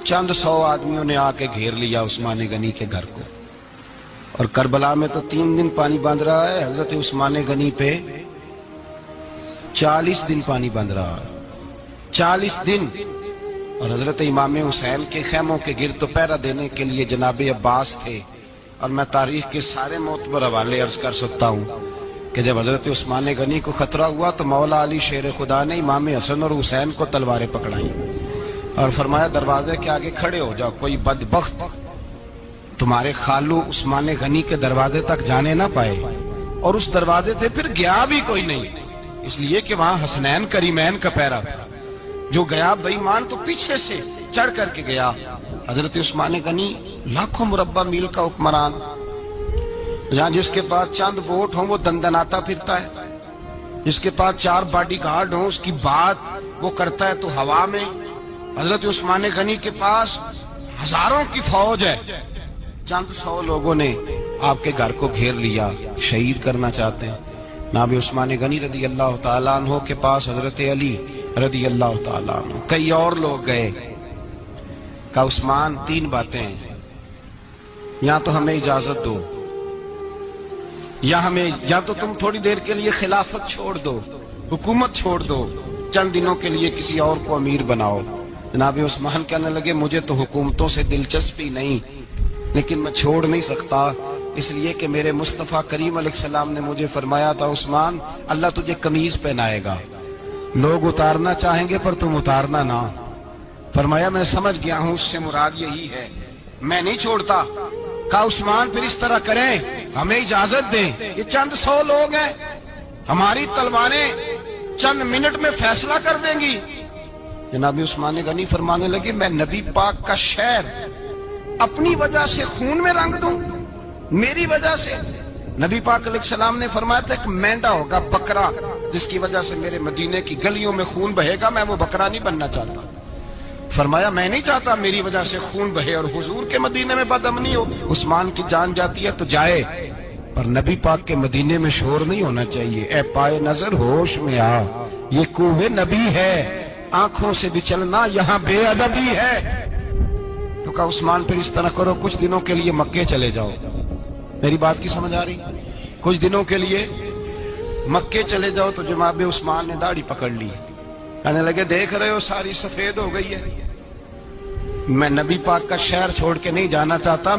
चंद 100 आदमियों ने आके घेर लिया उस्मान गनी के घर को। और करबला में तो 3 दिन पानी बंद रहा है, हजरत उस्मान गनी पे 40 दिन पानी बंद रहा है, 40 दिन। और हजरत इमाम हुसैन के खेमों के गिर्द तो पहरा देने के लिए जनाब अब्बास थे। और मैं तारीख के सारे मोतबर हवाले अर्ज कर सकता हूँ कि जब हजरत उस्मान गनी को खतरा हुआ तो मौला अली शेर खुदा ने इमाम हसन और हुसैन को तलवारें पकड़ाई और फरमाया दरवाजे के आगे खड़े हो जाओ, कोई बदबख्त तुम्हारे खालू उस्मान गनी के दरवाजे तक जाने ना पाए। और उस दरवाजे से फिर गया भी कोई नहीं, इसलिए कि वहां हसनैन करीमैन का पैरा था। जो गया बेईमान तो पीछे से चढ़ करके गया। हजरत उस्मान गनी लाखों मुरब्बा मील का हुक्मरान, जहां जिसके पास चंद वोट हो वो दंदनाता फिरता है, जिसके पास 4 बॉडी गार्ड हो उसकी बात वो करता है तो हवा में। हजरत उस्मान गनी के पास हजारों की फौज है, चंद 100 लोगों ने आपके घर को घेर लिया, शहीद करना चाहते हैं। नाबी उस्मान गनी रदी अल्लाह ताला अन्हो के पास हजरत अली रदी अल्लाह ताला अन्हो, कई और लोग गए। का उस्मान 3 बातें हैं, या तो हमें इजाजत दो, या तो तुम थोड़ी देर के लिए खिलाफत छोड़ दो, हुकूमत छोड़ दो, चंद दिनों के लिए किसी और को अमीर बनाओ। जनाब उस्मान कहने लगे मुझे तो हुकूमतों से दिलचस्पी नहीं, लेकिन मैं छोड़ नहीं सकता, इसलिए कि मेरे मुस्तफ़ा करीम अलैहिस्सलाम ने मुझे फरमाया था उस्मान अल्लाह तुझे कमीज पहनाएगा, लोग उतारना चाहेंगे पर तुम उतारना ना। फरमाया मैं समझ गया हूं, उससे मुराद यही है, मैं नहीं छोड़ता। कहा उस्मान फिर इस तरह करें, हमें इजाजत दें, ये चंद 100 लोग हैं, हमारी तलवारें चंद मिनट में फैसला कर देंगी। जनाब उस्मान गनी फरमाने लगे मैं नबी पाक का शहर अपनी वजह से खून में रंग दूं, मेरी वजह से? नबी पाक अलैहिस्सलाम ने फरमाया था एक मेंढा होगा, बकरा, जिसकी वजह से मेरे मदीने की गलियों में खून बहेगा, मैं वो बकरा नहीं बनना चाहता। फरमाया मैं नहीं चाहता मेरी वजह से खून बहे और हुजूर के मदीने में बदअमनी हो। उस्मान की जान जाती है तो जाए, पर नबी पाक के मदीने में शोर नहीं होना चाहिए। ए पाए नजर होश में आ, ये कूवे नबी है, आंखों से भी चलना यहाँ बेअदबी है। तो कहा उस्मान फिर इस तरह करो, कुछ दिनों के लिए मक्के चले जाओ। मेरी बात की समझ आ रही? कुछ दिनों के लिए मक्के चले जाओ। तो जनाब उस्मान ने दाढ़ी पकड़ ली, कहने लगे देख रहे हो सारी सफेद हो गई है, मैं नबी पाक का शहर छोड़ के नहीं जाना चाहता।